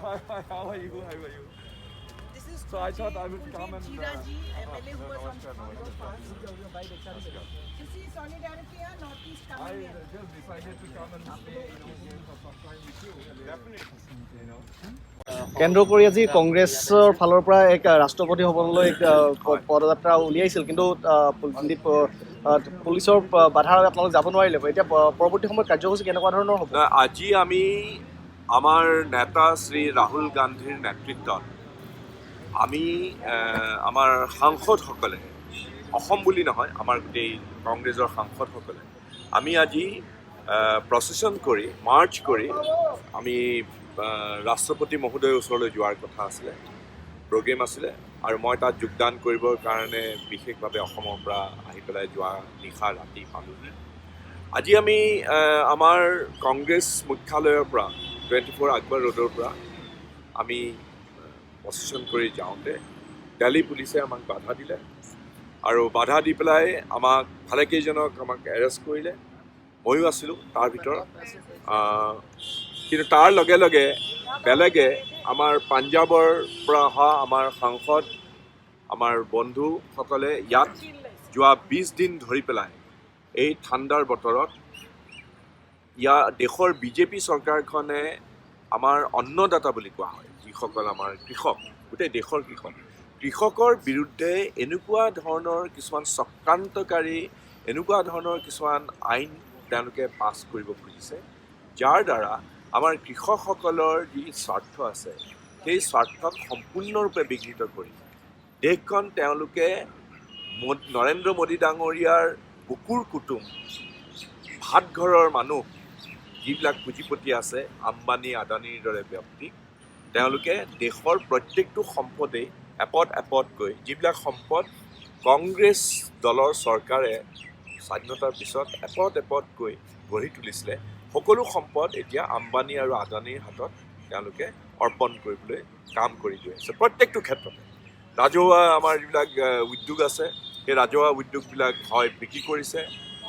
Hi, how are you? How are you? This is So I thought I would come and. Jira ji, MLA who was on Namaskar, your past. Namaskar. You see solidarity and Northeast I coming in. just decided to come and stay, here for some time with you. Definitely. কেন্দ্ৰ কৰি আজি কংগ্ৰেছৰ ফালৰ পৰা এক ৰাষ্ট্ৰপতি হ'বলৈ পদযাত্ৰা উলিয়াইছিল, কিন্তু পুলিচৰ বাধাৰ বাবে আপোনালোক যাব নোৱাৰিলে। এতিয়া পৰৱৰ্তী সময়ত কাৰ্যসূচী কেনেকুৱা ধৰণৰ হ'ব? আজি আমি আমাৰ নেতা শ্ৰী ৰাহুল গান্ধীৰ নেতৃত্বত আমি আমাৰ সাংসদসকলে, অসম বুলি নহয়, আমাৰ গোটেই কংগ্ৰেছৰ সাংসদসকলে আমি আজি প্ৰচেছন কৰি, মাৰ্চ কৰি আমি ৰাষ্ট্ৰপতি মহোদয়ৰ ওচৰলৈ যোৱাৰ কথা আছিলে, প্ৰগ্ৰেম আছিলে, আৰু মই তাত যোগদান কৰিবৰ কাৰণে বিশেষভাৱে অসমৰ পৰা আহি পেলাই যোৱা নিশা ৰাতি পালোহি। আজি আমি আমাৰ কংগ্ৰেছ মুখ্যালয়ৰ পৰা 24 আকবৰ ৰোডৰ পৰা আমি প্ৰচেছন কৰি যাওঁতে দিল্লী পুলিচে আমাক বাধা দিলে, আৰু বাধা দি পেলাই ভালেকেইজনক আমাক এৰেষ্ট কৰিলে। ময়ো আছিলোঁ তাৰ ভিতৰত। কিন্তু তাৰ লগে লগে বেলেগে আমাৰ পাঞ্জাৱৰ পৰা অহা আমাৰ সাংসদ, আমাৰ বন্ধুসকলে ইয়াত যোৱা 20 দিন ধৰি পেলাই এই ঠাণ্ডাৰ বতৰত দেশৰ বিজেপি চৰকাৰখনে আমাৰ অন্নদাতা বুলি কোৱা হয়, যিসকল আমাৰ কৃষক, গোটেই দেশৰ কৃষকৰ বিৰুদ্ধে এনেকুৱা ধৰণৰ কিছুমান চক্ৰান্তকাৰী, এনেকুৱা ধৰণৰ কিছুমান আইন তেওঁলোকে পাছ কৰিব খুজিছে, যাৰ দ্বাৰা আমাৰ কৃষকসকলৰ যি স্বাৰ্থ আছে সেই স্বাৰ্থক সম্পূৰ্ণৰূপে বিঘ্নিত কৰি দেশখন তেওঁলোকে নৰেন্দ্ৰ মোদী ডাঙৰীয়াৰ বুকুৰ কুটুম, ভাতঘৰৰ মানুহ যিবিলাক পুঁজিপতি আছে, আম্বানী আদানীৰ দৰে ব্যক্তি, তেওঁলোকে দেশৰ প্ৰত্যেকটো সম্পদেই এপদ এপদকৈ, যিবিলাক সম্পদ কংগ্ৰেছ দলৰ চৰকাৰে স্বাধীনতাৰ পিছত এপদ এপদকৈ গঢ়ি তুলিছিলে, সকলো সম্পদ এতিয়া আম্বানী আৰু আদানীৰ হাতত তেওঁলোকে অৰ্পণ কৰিবলৈ কাম কৰি গৈ আছে। প্ৰত্যেকটো ক্ষেত্ৰতে ৰাজহুৱা আমাৰ যিবিলাক উদ্যোগ আছে, সেই ৰাজহুৱা উদ্যোগবিলাক হয় বিক্ৰী কৰিছে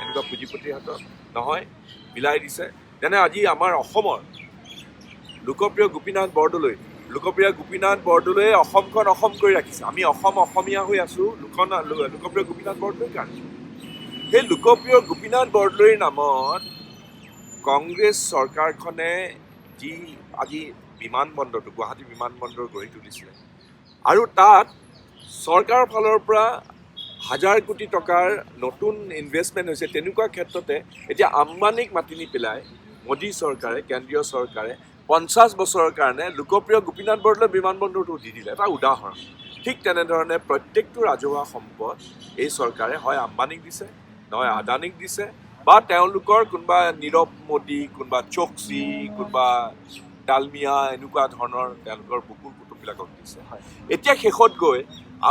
এনেকুৱা পুঁজিপতিৰ হাতত, নহয় বিলাই দিছে। যেনে আজি আমাৰ অসমৰ লোকপ্ৰিয় গোপীনাথ বৰদলৈয়ে অসমখন অসম কৰি ৰাখিছে। আমি অসমীয়া হৈ আছোঁ লোকপ্ৰিয় গোপীনাথ বৰদলৈৰ কাৰণে। সেই লোকপ্ৰিয় গোপীনাথ বৰদলৈৰ নামত কংগ্ৰেছ চৰকাৰখনে যি আজি বিমানবন্দৰটো, গুৱাহাটী বিমানবন্দৰ গঢ়ি তুলিছিলে, আৰু তাত চৰকাৰৰ ফালৰ পৰা হাজাৰ কোটি টকাৰ নতুন ইনভেষ্টমেণ্ট হৈছে, তেনেকুৱা ক্ষেত্ৰতে এতিয়া আম্বানীক মাতি নি পেলাই মোদী চৰকাৰে, কেন্দ্ৰীয় চৰকাৰে 50 বছৰৰ কাৰণে লোকপ্ৰিয় গোপীনাথ বৰদলৈ বিমানবন্দৰটো দি দিলে। এটা উদাহৰণ। ঠিক তেনেধৰণে প্ৰত্যেকটো ৰাজহুৱা সম্পদ এই চৰকাৰে হয় আম্বানীক দিছে, নহয় আদানীক দিছে, বা তেওঁলোকৰ কোনোবা নীৰৱ মোদী, কোনোবা চোক্সি, কোনোবা ডালমিয়া, এনেকুৱা ধৰণৰ তেওঁলোকৰ বুকুৰ কুটুমবিলাকক দিছে। এতিয়া শেষত গৈ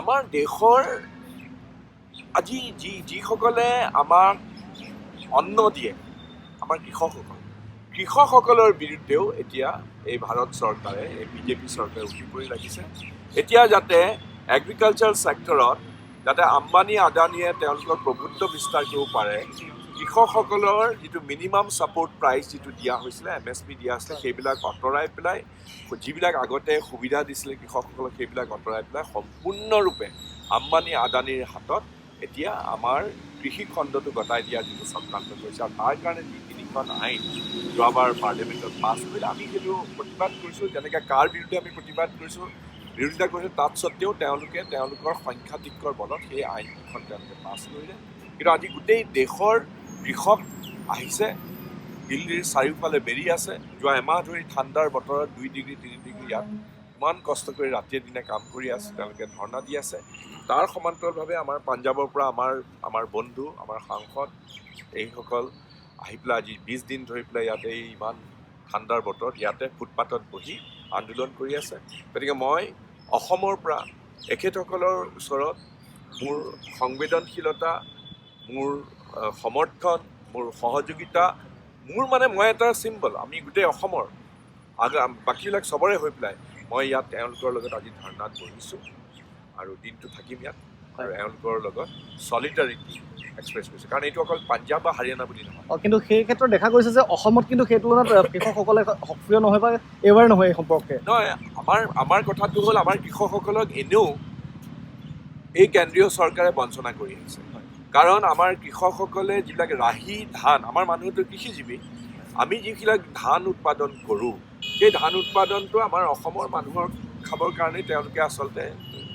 আমাৰ দেশৰ আজি যিসকলে আমাক অন্ন দিয়ে, আমাৰ কৃষকসকলৰ বিৰুদ্ধেও এতিয়া এই ভাৰত চৰকাৰে, এই বিজেপি চৰকাৰে উঠি পৰি লাগিছে। এতিয়া যাতে এগ্ৰিকালচাৰ ছেক্টৰত যাতে আম্বানী আদানীয়ে তেওঁলোকৰ প্ৰভুত্ব বিস্তাৰ কৰিব পাৰে, কৃষকসকলৰ যিটো মিনিমাম ছাপৰ্ট প্ৰাইচ যিটো দিয়া হৈছিলে, MSP দিয়া হৈছিলে, সেইবিলাক আঁতৰাই পেলাই, যিবিলাক আগতে সুবিধা দিছিলে কৃষকসকলক সেইবিলাক আঁতৰাই পেলাই সম্পূৰ্ণৰূপে আম্বানী আদানীৰ হাতত এতিয়া আমাৰ কৃষি খণ্ডটো গতাই দিয়াৰ যিটো চক্ৰান্ত কৰিছে, আৰু তাৰ কাৰণে যি 3খন আইন যোৱাবাৰ পাৰ্লিয়ামেণ্টত পাছ কৰিলে, আমি সেইটো প্ৰতিবাদ কৰিছোঁ। যেনেকৈ কাৰ বিৰুদ্ধে আমি প্ৰতিবাদ কৰিছোঁ, বিৰোধিতা কৰিছোঁ, তাত স্বত্বেও তেওঁলোকে তেওঁলোকৰ সংখ্যাধিক্যৰ বলত সেই আইনখন তেওঁলোকে পাছ কৰিলে। কিন্তু আজি গোটেই দেশৰ কৃষক আহিছে, দিল্লীৰ চাৰিওফালে বেৰি আছে, যোৱা এমাহ ধৰি ঠাণ্ডাৰ বতৰত 2 ডিগ্ৰী 3 ডিগ্ৰী ইয়াত ইমান কষ্ট কৰি ৰাতিয়ে দিনে কাম কৰি আছে, তেওঁলোকে ধৰ্ণা দি আছে। তাৰ সমান্তৰালভাৱে আমাৰ পাঞ্জাৱৰ পৰা আমাৰ বন্ধু, আমাৰ সাংসদ, এইসকল আহি পেলাই আজি 20 দিন ধৰি পেলাই ইয়াতে ইমান ঠাণ্ডাৰ বতৰত ইয়াতে ফুটপাথত বহি আন্দোলন কৰি আছে। গতিকে মই অসমৰ পৰা এখেতসকলৰ ওচৰত মোৰ সংবেদনশীলতা, মোৰ সমৰ্থন, মোৰ সহযোগিতা, মই এটা চিম্বল, আমি গোটেই অসমৰ বাকীবিলাক চবৰে হৈ পেলাই মই ইয়াত তেওঁলোকৰ লগত আজি ধৰ্ণাত বহিছোঁ, আৰু দিনটো থাকিম ইয়াত, আৰু এওঁলোকৰ লগত চলিডাৰিটি এক্সপ্ৰেছ কৰিছে, কাৰণ এইটো অকল পাঞ্জাৱ বা হাৰিয়ানা বুলি নহয়। কিন্তু সেই ক্ষেত্ৰত দেখা গৈছে যে অসমত কিন্তু সেই তুলনাত কৃষকসকলে সক্ৰিয় নহয় বা এবাৰ নহয় এই সম্পৰ্কে। নহয়, আমাৰ কথাটো হ'ল আমাৰ কৃষকসকলক এনেও এই কেন্দ্ৰীয় চৰকাৰে বঞ্চনা কৰি আহিছে। কাৰণ আমাৰ কৃষকসকলে যিবিলাক ৰাহি ধান, আমাৰ মানুহটো কৃষিজীৱী, আমি যিবিলাক ধান উৎপাদন কৰোঁ সেই ধান উৎপাদনটো আমাৰ অসমৰ মানুহৰ খাবৰ কাৰণে তেওঁলোকে আচলতে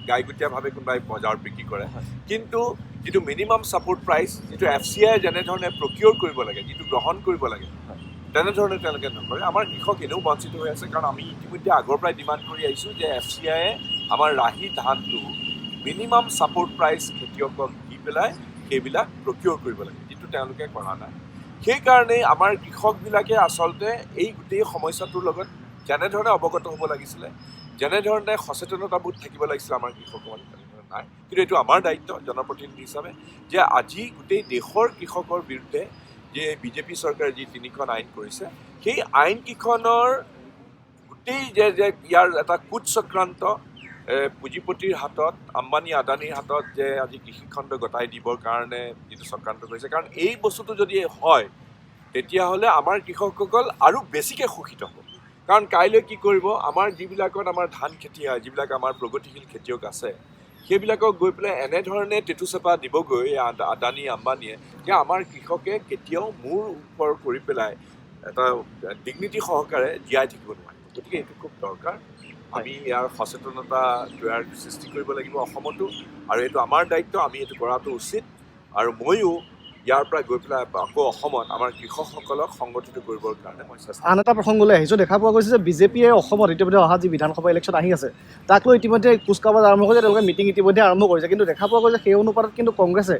গাইগুটীয়াভাৱে কোনোবাই বজাৰত বিক্ৰী কৰে। কিন্তু যিটো মিনিমাম ছাপৰ্ট প্ৰাইচ, যিটো FCI যেনেধৰণে প্ৰকিয়ৰ কৰিব লাগে, যিটো গ্ৰহণ কৰিব লাগে, তেনেধৰণে তেওঁলোকে নকৰে। আমাৰ কৃষক এনেও বঞ্চিত হৈ আছে, কাৰণ আমি ইতিমধ্যে আগৰ পৰাই ডিমাণ্ড কৰি আহিছোঁ যে FCI আমাৰ ৰাহি ধানটো মিনিমাম ছাপৰ্ট প্ৰাইচ খেতিয়কক দি পেলাই সেইবিলাক প্ৰকিয়ৰ কৰিব লাগে, যিটো তেওঁলোকে কৰা নাই। সেইকাৰণেই আমাৰ কৃষকবিলাকে আচলতে এই গোটেই সমস্যাটোৰ লগত যেনেধৰণে অৱগত হ'ব লাগিছিলে, যেনেধৰণে সচেতনতাবোধ থাকিব লাগিছিলে আমাৰ কৃষকসকল, তেনেধৰণে নাই। কিন্তু এইটো আমাৰ দায়িত্ব জনপ্ৰতিনিধি হিচাপে যে আজি গোটেই দেশৰ কৃষকৰ বিৰুদ্ধে যে বিজেপি চৰকাৰে যি 3খন আইন কৰিছে, সেই আইনকেইখনৰ গোটেই যে ইয়াৰ এটা কুটচক্ৰান্ত পুঁজিপতিৰ হাতত, আম্বানী আদানীৰ হাতত যে আজি কৃষিখণ্ড গতাই দিবৰ কাৰণে যিটো চক্ৰান্ত কৰিছে, কাৰণ এই বস্তুটো যদি হয় তেতিয়াহ'লে আমাৰ কৃষকসকল আৰু বেছিকৈ শোষিত হ'ব। কাৰণ কাইলৈ কি কৰিব, আমাৰ যিবিলাকত আমাৰ ধান খেতি হয়, যিবিলাক আমাৰ প্ৰগতিশীল খেতিয়ক আছে, সেইবিলাকক গৈ পেলাই এনেধৰণে টেটুচেপা দিবগৈ আদানী আম্বানীয়ে যে আমাৰ কৃষকে কেতিয়াও মূৰ ওপৰ কৰি পেলাই এটা ডিগনিটি সহকাৰে জীয়াই থাকিব নোৱাৰে। গতিকে এইটো খুব দৰকাৰ। আমি ইয়াৰ সচেতনতা সৃষ্টি কৰিব লাগিব অসমতো, আৰু এইটো আমাৰ দায়িত্ব, আমি এইটো কৰাটো উচিত। আৰু ময়ো ইয়াৰ পৰা গৈ পেলাই আকৌ অসমত আমাৰ কৃষকসকলক সংগঠিত কৰিবৰ কাৰণে মই চেষ্টা কৰিম। আন এটা প্ৰসংগলৈ আহিছোঁ, দেখা পোৱা গৈছে যে বিজেপিয়ে অসমত ইতিমধ্যে অহা যি বিধানসভা ইলেকশ্যন আহি আছে তাক লৈ ইতিমধ্যে কুচকাৱাজ আৰম্ভ কৰিছে, তেওঁলোকে মিটিং ইতিমধ্যে আৰম্ভ কৰিছে। কিন্তু দেখা পোৱা গৈছে সেই অনুপাতত কিন্তু কংগ্ৰেছে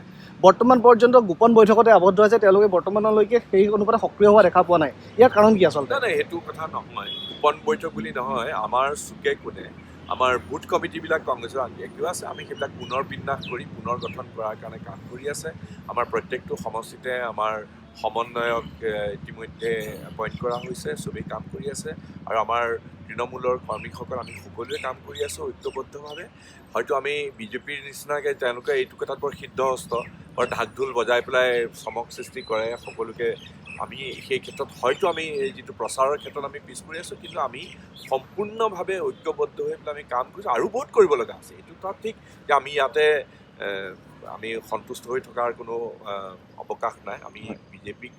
বৰ্তমান পৰ্যন্ত গোপন বৈঠকতে আবদ্ধ আছে, তেওঁলোকে বৰ্তমানলৈকে সেই অনুপাতে সক্ৰিয় হোৱা দেখা পোৱা নাই। ইয়াৰ কাৰণ কি আচলতে? নাই, সেইটো কথা নহয়, গোপন বৈঠক বুলি নহয়। আমাৰ চুকে কোণে আমাৰ বুথ কমিটিবিলাক কংগ্ৰেছৰ আন্তঃ আছে, আমি সেইবিলাক পুনৰ বিন্যাস কৰি পুনৰ গঠন কৰাৰ কাৰণে কাম কৰি আছে। আমাৰ প্ৰত্যেকটো সমষ্টিতে আমাৰ সমন্বয়ক ইতিমধ্যে এপইণ্ট কৰা হৈছে, চবেই কাম কৰি আছে। আৰু আমাৰ তৃণমূলৰ কৰ্মীসকল আমি সকলোৱে কাম কৰি আছোঁ ঐক্যবদ্ধভাৱে। হয়তো আমি বিজেপিৰ নিচিনাকৈ তেওঁলোকে এইটো কথাত বৰ সিদ্ধহস্ত, বৰ ঢাক ঢোল বজাই পেলাই চমক সৃষ্টি কৰে সকলোকে। আমি সেই ক্ষেত্ৰত হয়তো আমি এই যিটো প্ৰচাৰৰ ক্ষেত্ৰত আমি পিছ পৰি আছোঁ, কিন্তু আমি সম্পূৰ্ণভাৱে ঐক্যবদ্ধ হৈ পেলাই আমি কাম কৰিছোঁ। আৰু বহুত কৰিব লগা আছে, এইটো তাত ঠিক যে আমি ইয়াতে আমি সন্তুষ্ট হৈ থকাৰ কোনো অৱকাশ নাই। আমি বিজেপিক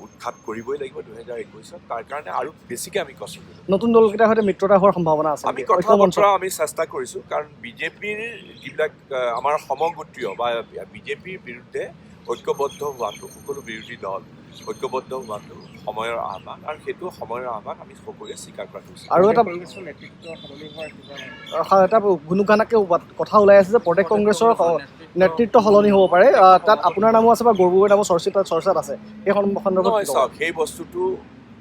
উৎখাত কৰিবই লাগিব 2021-ত, তাৰ কাৰণে আৰু বেছিকৈ আমি কষ্ট কৰিম। নতুন দলকেইটাৰ সৈতে মিত্ৰতা হোৱাৰ সম্ভাৱনা আছে, আমি কথা বতৰা আমি চেষ্টা কৰিছোঁ, কাৰণ বিজেপিৰ যিবিলাক আমাৰ সমগোত্ৰীয় বা বিজেপিৰ বিৰুদ্ধে ঐক্যবদ্ধ হোৱাটো, সকলো বিৰোধী দল ঐক্যবদ্ধ হোৱাটো সময়ৰ আহ্বান, আৰু সেইটো সময়ৰ আহ্বান আমি সকলোৱে স্বীকাৰ কৰাটো উচিত। আৰু এটা গুণগানকে কথা ওলাই আছে যে প্ৰদেশ কংগ্ৰেছৰ নেতৃত্ব সলনি হ'ব পাৰে, তাত আপোনাৰ নামো আছে বা গগৈৰ নামো চৰ্চাত আছে। সেই সন্দৰ্ভত চাওক, সেই বস্তুটো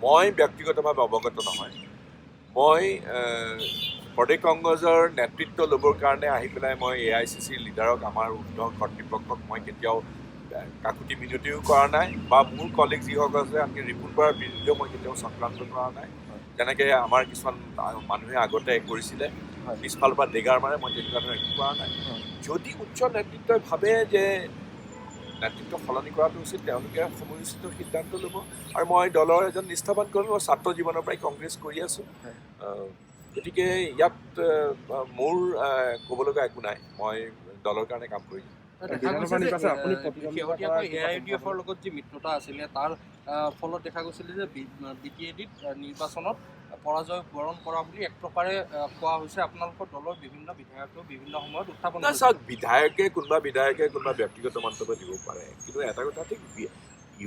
মই ব্যক্তিগতভাৱে অৱগত নহয়। মই প্ৰদেশ কংগ্ৰেছৰ নেতৃত্ব ল'বৰ কাৰণে আহি পেলাই মই AICCৰ লিডাৰক, আমাৰ উৰ্ধ কৰ্তৃপক্ষক মই কেতিয়াও কাকুতি মিনতিও কৰা নাই, বা মোৰ কলিগ যিসকল আছে আনকি ৰিপুণ বৰাৰ বিৰুদ্ধেও মই কেতিয়াও চক্ৰান্ত কৰা নাই। যেনেকৈ আমাৰ কিছুমান মানুহে আগতে কৰিছিলে, পিছফালৰ পৰা ডেগাৰ মাৰে, মই তেনেকুৱা ধৰণৰ একো কৰা নাই। যদি উচ্চ নেতৃত্বই ভাবে যে নেতৃত্ব সলনি কৰাটো উচিত, তেওঁলোকে সময়োচিত সিদ্ধান্ত ল'ব। আৰু মই দলৰ এজন নিষ্ঠাবান কৰ্মী, মই ছাত্ৰ জীৱনৰ পৰাই কংগ্ৰেছ কৰি আছোঁ। গতিকে ইয়াত মোৰ ক'বলগা একো নাই, মই দলৰ কাৰণে কাম কৰি AIUDFৰ লগত যি মিত্ৰতা আছিলে তাৰ ফলত দেখা গৈছিলে যে BTADত নিৰ্বাচনত পৰাজয় বৰণ কৰা বুলি এক প্ৰকাৰে কোৱা হৈছে। আপোনালোকৰ দলৰ বিভিন্ন বিধায়কেও বিভিন্ন সময়ত উত্থাপন কৰিছে। চাওক, কোনোবা বিধায়কে কোনোবা ব্যক্তিগত মন্তব্য দিব পাৰে, কিন্তু এটা কথা ঠিক,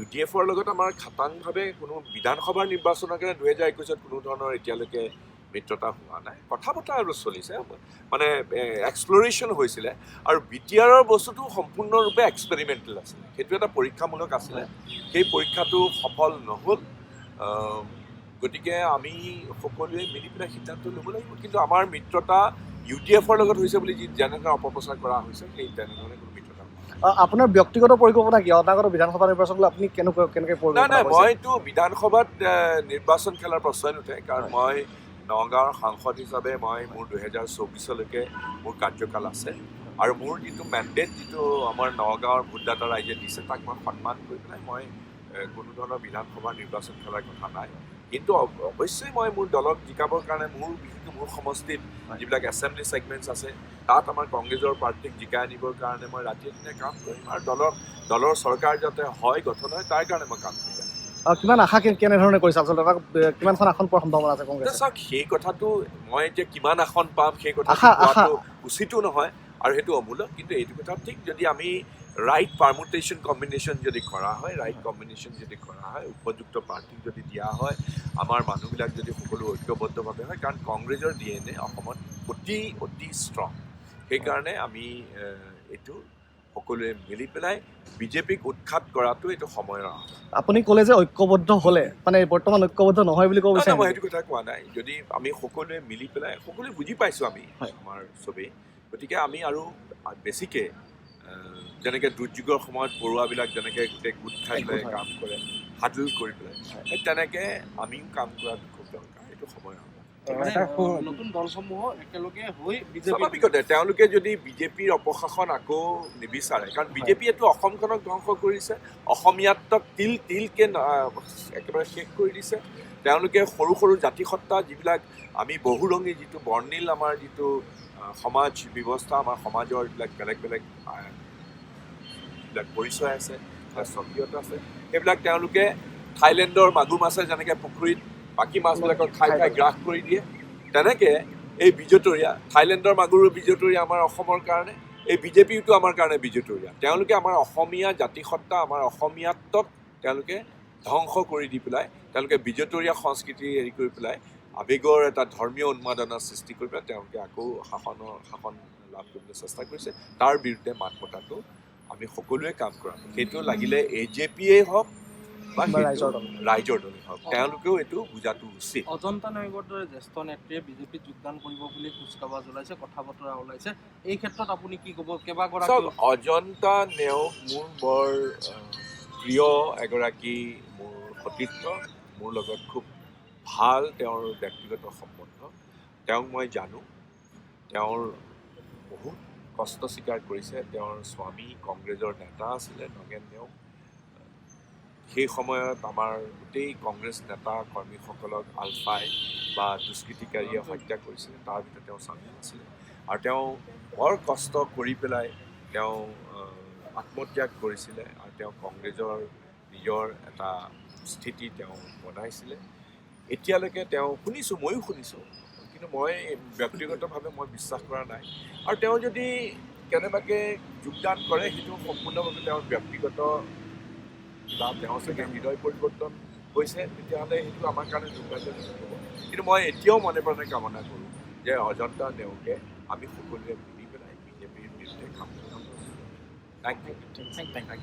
UDFৰ লগত আমাৰ খাটাংভাৱে কোনো বিধানসভাৰ নিৰ্বাচনৰ কাৰণে 2021-ত কোনো ধৰণৰ এতিয়ালৈকে মিত্ৰতা হোৱা নাই। কথা বতৰা আৰু চলিছে, মানে এক্সপ্ল'ৰেশ্যন হৈছিলে। আৰু BTRৰ বস্তুটো সম্পূৰ্ণৰূপে এক্সপেৰিমেণ্টেল আছিলে, সেইটো এটা পৰীক্ষামূলক আছিলে। সেই পৰীক্ষাটো সফল নহ'ল। গতিকে আমি সকলোৱে মিলি পেলাই সিদ্ধান্ত ল'ব লাগিব। কিন্তু আমাৰ মিত্ৰতা UDFৰ লগত হৈছে বুলি যেনেধৰণে অপপ্ৰচাৰ কৰা হৈছে, সেই তেনেধৰণে কোনো মিত্ৰতা আপোনাৰ ব্যক্তিগত পৰিকল্পনা কি? অনাগত বিধানসভা নিৰ্বাচনলৈ আপুনি কেনেকৈ নাই, মইতো বিধানসভাত নিৰ্বাচন খেলাৰ প্ৰশ্নই নুঠে, কাৰণ মই নগাঁৱৰ সাংসদ হিচাপে মই মোৰ 2024লৈকে মোৰ কাৰ্যকাল আছে। আৰু মোৰ যিটো মেণ্ডেট যিটো আমাৰ নগাঁৱৰ ভোটদাতা ৰাইজে দিছে তাক মই সন্মান কৰি পেলাই মই কোনো ধৰণৰ বিধানসভা নিৰ্বাচন খেলাৰ কথা নাই কিন্তু অৱশ্যেই মই মোৰ দলক জিকাবৰ কাৰণে বিশেষকৈ মোৰ সমষ্টিত যিবিলাক এছেম্বলি ছেগমেণ্টছ আছে তাত আমাৰ কংগ্ৰেছৰ প্ৰাৰ্থীক জিকাই আনিবৰ কাৰণে মই ৰাতিয়ে দিনে কাম কৰিম আৰু দলৰ চৰকাৰ যাতে হয় গঠন হয় তাৰ কাৰণে মই কাম কৰিম কিমান আশা কেনেধৰণে কৰিছে আচলতে তাক কিমানখন আসন পোৱাৰ সম্ভাৱনা আছে কংগ্ৰেছে চাওক সেই কথাটো মই এতিয়া কিমান আসন পাম সেই কথা আশা কোৱাটো উচিতো নহয় আৰু সেইটো অমূলক কিন্তু এইটো কথা ঠিক যদি আমি ৰাইট পাৰ্মুটেশ্যন কম্বিনেশ্যন যদি কৰা হয় ৰাইট কম্বিনেশ্যন যদি কৰা হয় উপযুক্ত প্ৰাৰ্থীক যদি দিয়া হয় আমাৰ মানুহবিলাক যদি সকলো ঐক্যবদ্ধভাৱে হয় কাৰণ কংগ্ৰেছৰ DNA অসমত অতি ষ্ট্ৰং সেইকাৰণে আমি এইটো সকলোৱে মিলি পেলাই বিজেপিক উৎখাত কৰাটো এইটো সময়ৰ আপুনি ক'লে যে ঐক্যবদ্ধ হ'লে মানে বৰ্তমান ঐক্যবদ্ধ নহয় বুলি ক'ব বিচাৰে মই সেইটো কথা কোৱা নাই যদি আমি সকলোৱে মিলি পেলাই সকলোৱে বুজি পাইছোঁ আমি আমাৰ চবেই গতিকে আমি আৰু বেছিকৈ যেনেকৈ দুৰ্যোগৰ সময়ত পৰুৱাবিলাক যেনেকৈ গোটেই গোট খাই পেলাই কাম কৰে হাতল কৰি পেলাই সেই তেনেকৈ আমিও কাম কৰাটো খুব দৰকাৰ এইটো সময় নতুন দলসমূহ একেলগে হৈ স্বাভাৱিকতে তেওঁলোকে যদি বিজেপিৰ অপশাসন আকৌ নিবিচাৰে কাৰণ বিজেপিয়েতো অসমখনক ধ্বংস কৰিছে অসমীয়াত্বক তিলকে একেবাৰে শেষ কৰি দিছে তেওঁলোকে সৰু সৰু জাতিসত্তা যিবিলাক আমি বহুৰঙী যিটো বৰ্ণিল আমাৰ যিটো সমাজ ব্যৱস্থা আমাৰ সমাজৰ যিবিলাক বেলেগ বেলেগ যিবিলাক পৰিচয় আছে স্বকীয়তা আছে সেইবিলাক তেওঁলোকে থাইলেণ্ডৰ মাগুৰ মাছে যেনেকৈ পুখুৰীত বাকী মাছবিলাকক খাই গ্ৰাস কৰি দিয়ে তেনেকৈ এই বিজতৰীয়া থাইলেণ্ডৰ মাগুৰৰ বিজতৰীয়া আমাৰ অসমৰ কাৰণে এই বিজেপিওতো আমাৰ কাৰণে বিজতৰীয়া তেওঁলোকে আমাৰ অসমীয়া জাতিসত্তা আমাৰ অসমীয়াত্বক তেওঁলোকে ধ্বংস কৰি দি পেলাই তেওঁলোকে বিজতৰীয়া সংস্কৃতি হেৰি কৰি পেলাই আৱেগৰ এটা ধৰ্মীয় উন্মাদনাৰ সৃষ্টি কৰি পেলাই তেওঁলোকে আকৌ শাসন লাভ কৰিবলৈ চেষ্টা কৰিছে তাৰ বিৰুদ্ধে মাত মতাটো আমি সকলোৱে কাম কৰা সেইটো লাগিলে AJPয়ে হওক বা ৰাইজৰ দলে হওক তেওঁলোকেও এইটো বুজাটো উচিত অজন্তা নেওগৰ দৰে জ্যেষ্ঠ নেত্ৰীয়ে বিজেপিত যোগদান কৰিব বুলি কুচকাৱাজ ওলাইছে কথা বতৰা ওলাইছে এই ক্ষেত্ৰত আপুনি কি ক'ব কেইবাগৰাকী অজন্তা নেওগ মোৰ বৰ প্ৰিয় এগৰাকী মোৰ সতীৰ্থ মোৰ লগত খুব ভাল তেওঁৰ ব্যক্তিগত সম্বন্ধ তেওঁক মই জানো তেওঁৰ বহুত কষ্ট স্বীকাৰ কৰিছে তেওঁৰ স্বামী কংগ্ৰেছৰ নেতা আছিলে নগেন নেওগ সেই সময়ত আমাৰ গোটেই কংগ্ৰেছ নেতা কৰ্মীসকলক আলফাই বা দুষ্কৃতিকাৰীয়ে হত্যা কৰিছিলে তাৰ ভিতৰত তেওঁ স্বামী আছিলে আৰু তেওঁ বৰ কষ্ট কৰি পেলাই তেওঁ আত্মত্যাগ কৰিছিলে আৰু তেওঁ কংগ্ৰেছৰ নিজৰ এটা স্থিতি তেওঁ বনাইছিলে এতিয়ালৈকে তেওঁ শুনিছোঁ ময়ো শুনিছোঁ কিন্তু মই ব্যক্তিগতভাৱে মই বিশ্বাস কৰা নাই আৰু তেওঁ যদি কেনেবাকৈ যোগদান কৰে সেইটো সম্পূৰ্ণভাৱে তেওঁৰ ব্যক্তিগত বা তেওঁৰ চাগে হৃদয় পৰিৱৰ্তন হৈছে তেতিয়াহ'লে সেইটো আমাৰ কাৰণে দুৰ্ভাগ্যজনক হ'ব কিন্তু মই এতিয়াও মনে প্ৰাণে কামনা কৰোঁ যে অজন্তা নেওগে আমি সকলোৱে মিলি পেলাই বিজেপিৰ বিৰুদ্ধে কাম কৰিম। Thank U.